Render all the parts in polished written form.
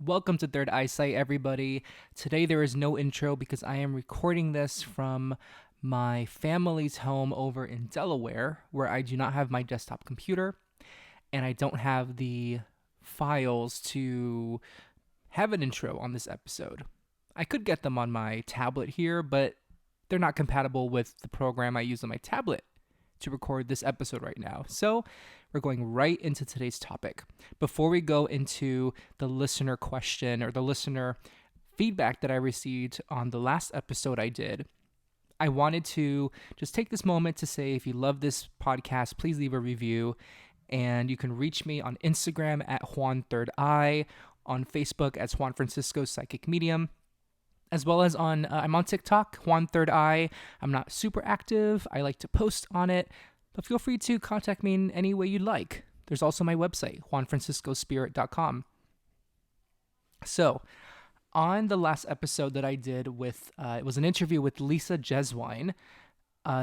Welcome to Third Eyesight, everybody. Today there is no intro because I am recording this from my family's home over in Delaware, where I do not have my desktop computer and I don't have the files to have an intro on this episode. I could get them on my tablet here, but they're not compatible with the program I use on my tablet to record this episode right now. So we're going right into today's topic. Before we go into the listener question or the listener feedback that I received on the last episode I did, I wanted to just take this moment to say if you love this podcast, please leave a review. And you can reach me on Instagram at Juan Third Eye, on Facebook as Juan Francisco Psychic Medium, as well as I'm on TikTok, Juan Third Eye. I'm not super active. I like to post on it, but feel free to contact me in any way you'd like. There's also my website, juanfranciscospirit.com. So, on the last episode that I did it was an interview with Lisa Jeswine.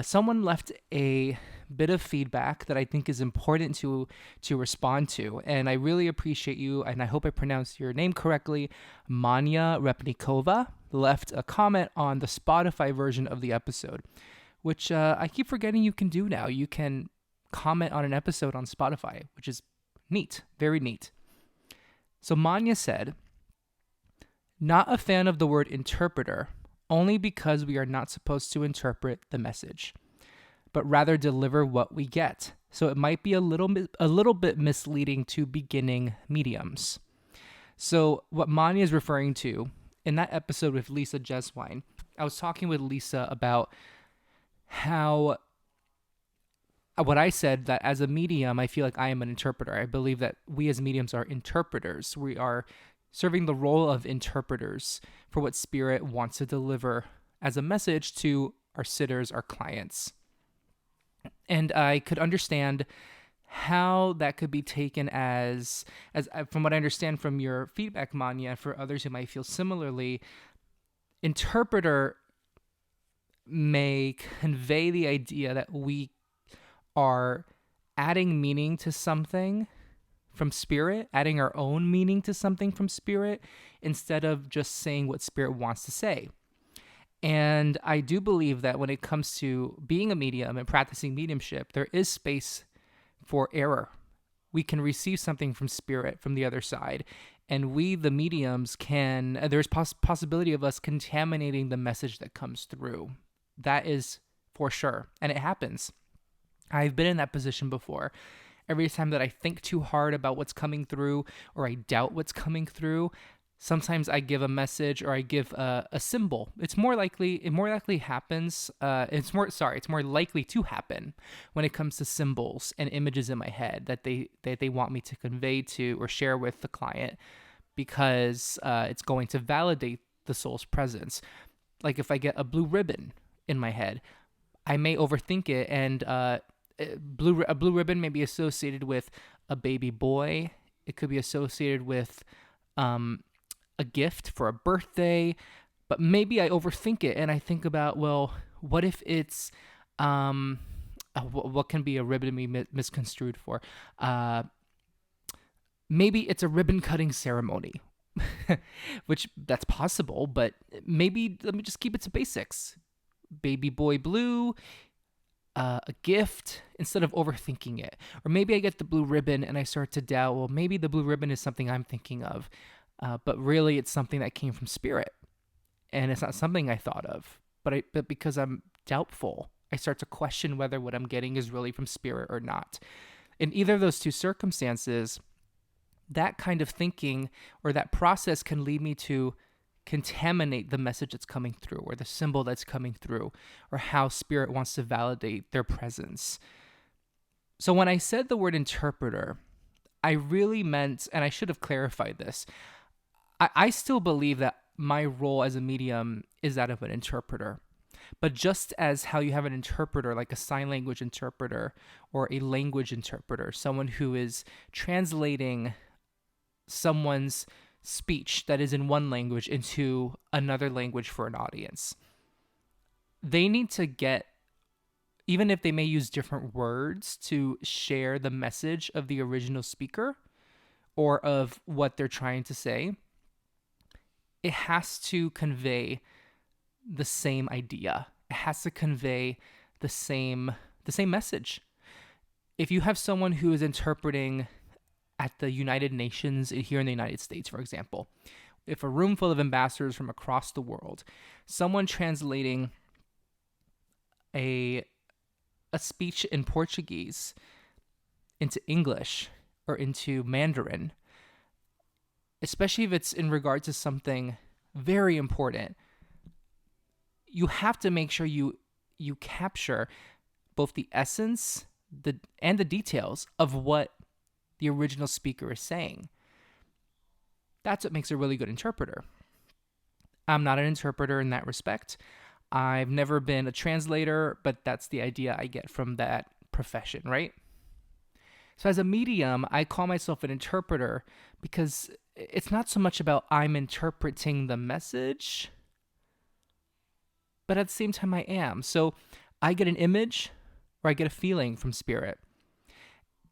Someone left a bit of feedback that I think is important to respond to, and I really appreciate you, and I hope I pronounced your name correctly. Manya Repnikova left a comment on the Spotify version of the episode, which I keep forgetting you can do now. You can comment on an episode on Spotify, which is neat, very neat. So Manya said, "Not a fan of the word interpreter, only because we are not supposed to interpret the message, but rather deliver what we get. So it might be a little bit misleading to beginning mediums." So what Manya is referring to in that episode with Lisa Jeswine, I was talking with Lisa about how what I said, that as a medium, I feel like I am an interpreter. I believe that we as mediums are interpreters. We are serving the role of interpreters for what spirit wants to deliver as a message to our sitters, our clients. And I could understand how that could be taken as from what I understand from your feedback, Manya, for others who might feel similarly, interpreter may convey the idea that we are adding meaning to something from spirit, adding our own meaning to something from spirit, instead of just saying what spirit wants to say. And I do believe that when it comes to being a medium and practicing mediumship, there is space for error. We can receive something from spirit from the other side, and we, the mediums, there's possibility of us contaminating the message that comes through. That is for sure, and it happens. I've been in that position before. Every time that I think too hard about what's coming through, or I doubt what's coming through, sometimes I give a message or I give a symbol. It more likely happens. It's more likely to happen when it comes to symbols and images in my head that they want me to convey to or share with the client, because it's going to validate the soul's presence. Like if I get a blue ribbon in my head, I may overthink it, and a blue ribbon may be associated with a baby boy. It could be associated with a gift for a birthday, but maybe I overthink it and I think about, well, what if it's what can be a ribbon be misconstrued for? Maybe it's a ribbon cutting ceremony, which that's possible, but maybe let me just keep it to basics. Baby boy blue, a gift, instead of overthinking it. Or maybe I get the blue ribbon and I start to doubt, well, maybe the blue ribbon is something I'm thinking of, but really it's something that came from spirit, and it's not something I thought of. But because I'm doubtful, I start to question whether what I'm getting is really from spirit or not. In either of those two circumstances, that kind of thinking or that process can lead me to contaminate the message that's coming through, or the symbol that's coming through, or how spirit wants to validate their presence. So when I said the word interpreter, I really meant, and I should have clarified this, I still believe that my role as a medium is that of an interpreter. But just as how you have an interpreter, like a sign language interpreter or a language interpreter, someone who is translating someone's speech that is in one language into another language for an audience, they need to get, even if they may use different words to share the message of the original speaker or of what they're trying to say, it has to convey the same idea. It has to convey the same message. If you have someone who is interpreting at the United Nations here in the United States, for example, if a room full of ambassadors from across the world, someone translating a speech in Portuguese into English or into Mandarin, especially if it's in regard to something very important, you have to make sure you capture both the essence and the details of what the original speaker is saying. That's what makes a really good interpreter. I'm not an interpreter in that respect. I've never been a translator, but that's the idea I get from that profession, right? So as a medium, I call myself an interpreter because it's not so much about I'm interpreting the message, but at the same time I am. So I get an image or I get a feeling from spirit.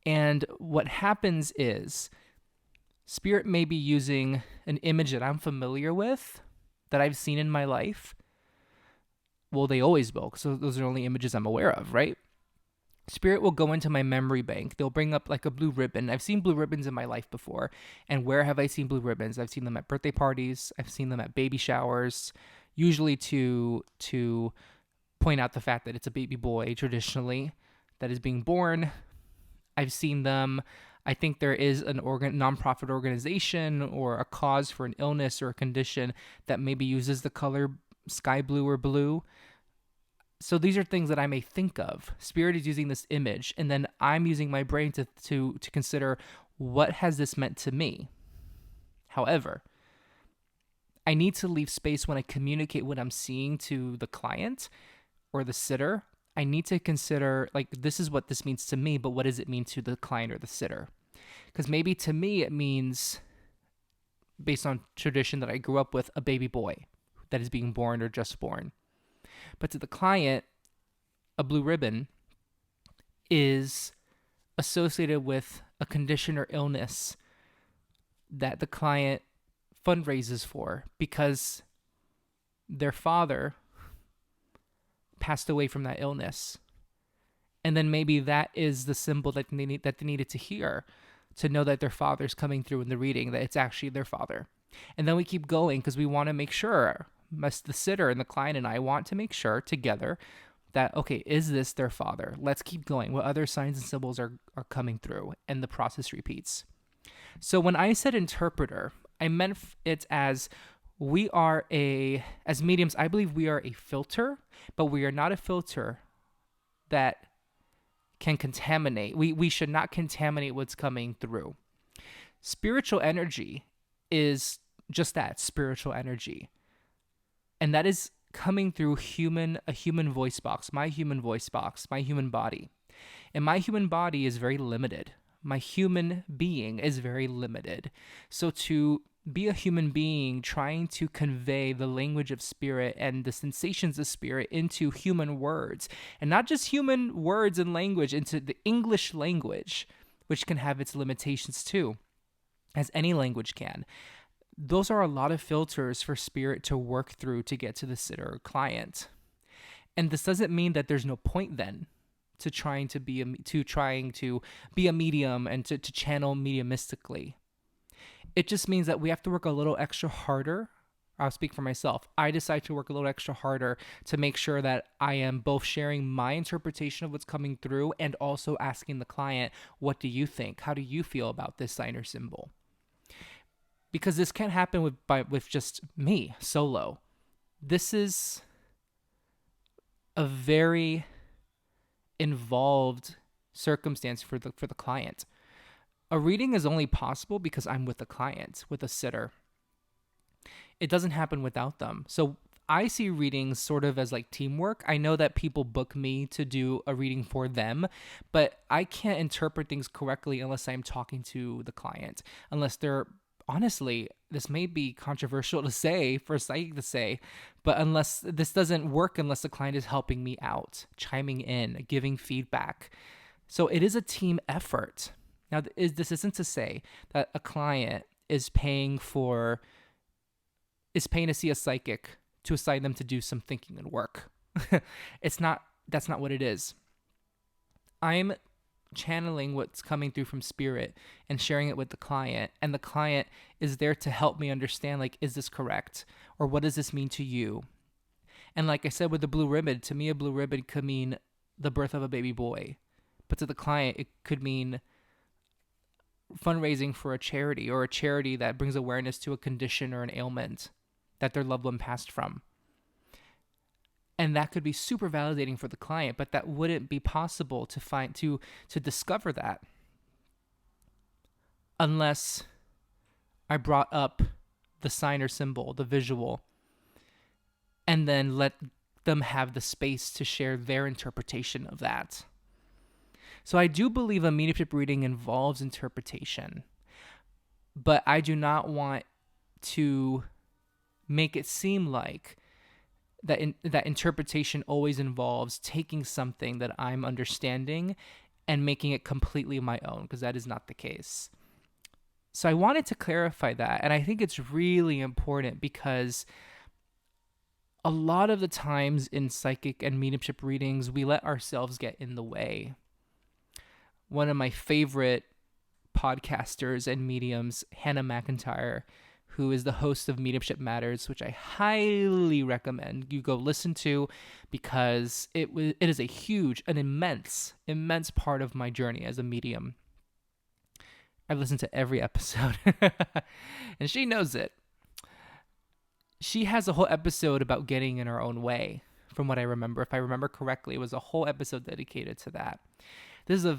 And what happens is spirit may be using an image that I'm familiar with, that I've seen in my life. Well, they always will, because those are the only images I'm aware of, right? Spirit will go into my memory bank. They'll bring up like a blue ribbon. I've seen blue ribbons in my life before. And where have I seen blue ribbons? I've seen them at birthday parties. I've seen them at baby showers, usually to point out the fact that it's a baby boy traditionally that is being born. I've seen them. I think there is an nonprofit organization or a cause for an illness or a condition that maybe uses the color sky blue or blue. So these are things that I may think of. Spirit is using this image, and then I'm using my brain to consider, what has this meant to me? However, I need to leave space when I communicate what I'm seeing to the client or the sitter. I need to consider, like, this is what this means to me, but what does it mean to the client or the sitter? Because maybe to me it means, based on tradition that I grew up with, a baby boy that is being born or just born. But to the client, a blue ribbon is associated with a condition or illness that the client fundraises for because their father passed away from that illness. And then maybe that is the symbol that they needed to hear to know that their father's coming through in the reading, that it's actually their father. And then we keep going because we want to make sure, the sitter and the client and I want to make sure together that, okay, is this their father? Let's keep going. What other signs and symbols are coming through? And the process repeats. So when I said interpreter, I meant it as as mediums, I believe we are a filter, but we are not a filter that can contaminate. We should not contaminate what's coming through. Spiritual energy is just that, spiritual energy. And that is coming through a human voice box, my human body. And my human body is very limited. My human being is very limited. So to be a human being trying to convey the language of spirit and the sensations of spirit into human words, and not just human words and language, into the English language, which can have its limitations too, as any language can. Those are a lot of filters for spirit to work through to get to the sitter or client. And this doesn't mean that there's no point then to trying to be a medium and to channel mediumistically. It just means that we have to work a little extra harder. I'll speak for myself. I decide to work a little extra harder to make sure that I am both sharing my interpretation of what's coming through and also asking the client, what do you think? How do you feel about this sign or symbol? Because this can't happen with just me solo. This is a very involved circumstance for the client. A reading is only possible because I'm with the client, with a sitter. It doesn't happen without them. So I see readings sort of as like teamwork. I know that people book me to do a reading for them, but I can't interpret things correctly unless I'm talking to the client, unless they're, honestly, this may be controversial to say, for a psychic to say, but unless this doesn't work, unless the client is helping me out, chiming in, giving feedback. So it is a team effort. Now, this isn't to say that a client is paying for is paying to see a psychic to assign them to do some thinking and work. That's not what it is. I'm channeling what's coming through from spirit and sharing it with the client, and the client is there to help me understand, like, is this correct? Or what does this mean to you? And like I said with the blue ribbon, to me, a blue ribbon could mean the birth of a baby boy. But to the client, it could mean fundraising for a charity, or a charity that brings awareness to a condition or an ailment that their loved one passed from. And that could be super validating for the client, but that wouldn't be possible to discover that unless I brought up the sign or symbol, the visual, and then let them have the space to share their interpretation of that. So I do believe a mediumship reading involves interpretation, but I do not want to make it seem like that interpretation always involves taking something that I'm understanding and making it completely my own, because that is not the case. So I wanted to clarify that, and I think it's really important because a lot of the times in psychic and mediumship readings, we let ourselves get in the way. One of my favorite podcasters and mediums, Hannah McIntyre, who is the host of Mediumship Matters, which I highly recommend you go listen to, because it is an immense part of my journey as a medium. I've listened to every episode, and she knows it. She has a whole episode about getting in our own way, from what I remember. If I remember correctly, it was a whole episode dedicated to that. This is a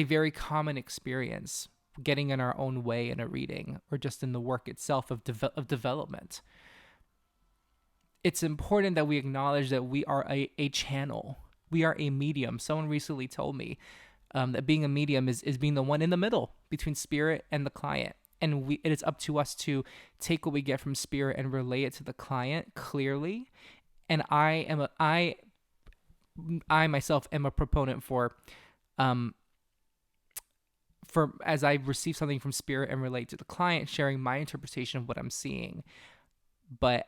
very common experience, getting in our own way in a reading, or just in the work itself of development. It's important that we acknowledge that we are a channel. We are a medium. Someone recently told me that being a medium is being the one in the middle between spirit and the client. And it is up to us to take what we get from spirit and relay it to the client clearly. And I myself am a proponent for as I receive something from spirit and relate to the client, sharing my interpretation of what I'm seeing. But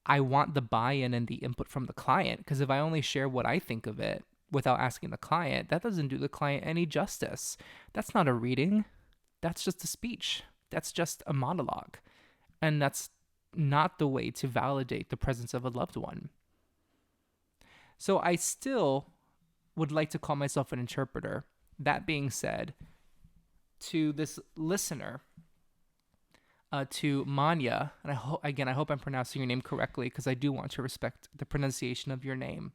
I want the buy-in and the input from the client, because if I only share what I think of it without asking the client, that doesn't do the client any justice. That's not a reading. That's just a speech. That's just a monologue. And that's not the way to validate the presence of a loved one. So I still would like to call myself an interpreter. That being said, to this listener, to Manya, and I hope I'm pronouncing your name correctly, because I do want to respect the pronunciation of your name.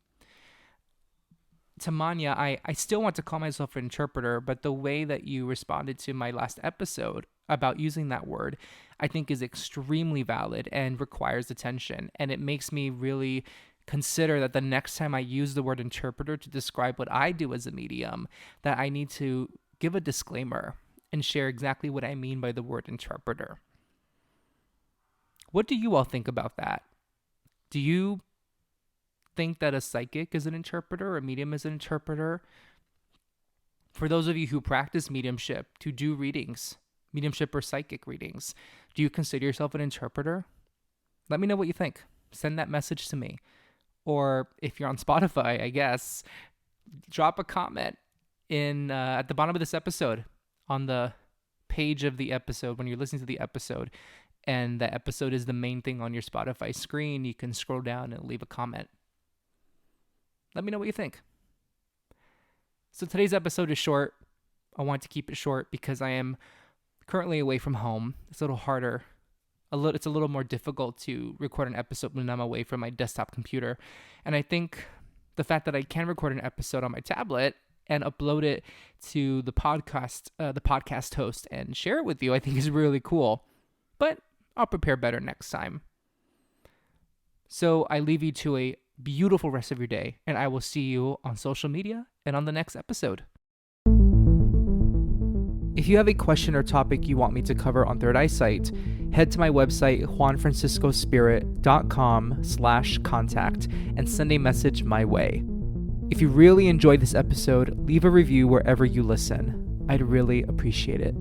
To Manya, I still want to call myself an interpreter, but the way that you responded to my last episode about using that word, I think is extremely valid and requires attention. And it makes me really consider that the next time I use the word interpreter to describe what I do as a medium, that I need to give a disclaimer and share exactly what I mean by the word interpreter. What do you all think about that? Do you think that a psychic is an interpreter, or a medium is an interpreter? For those of you who practice mediumship, to do readings, mediumship or psychic readings, do you consider yourself an interpreter? Let me know what you think. Send that message to me. Or if you're on Spotify, I guess, drop a comment at the bottom of this episode, on the page of the episode when you're listening to the episode, and the episode is the main thing on your Spotify screen. You can scroll down and leave a comment. Let me know what you think. So today's episode is short. I want to keep it short because I am currently away from home. It's a little harder. It's a little more difficult to record an episode when I'm away from my desktop computer. And I think the fact that I can record an episode on my tablet and upload it to the podcast host and share it with you, I think is really cool. But I'll prepare better next time. So I leave you to a beautiful rest of your day, and I will see you on social media and on the next episode. If you have a question or topic you want me to cover on Third Eyesight, head to my website, juanfranciscospirit.com/contact, and send a message my way. If you really enjoyed this episode, leave a review wherever you listen. I'd really appreciate it.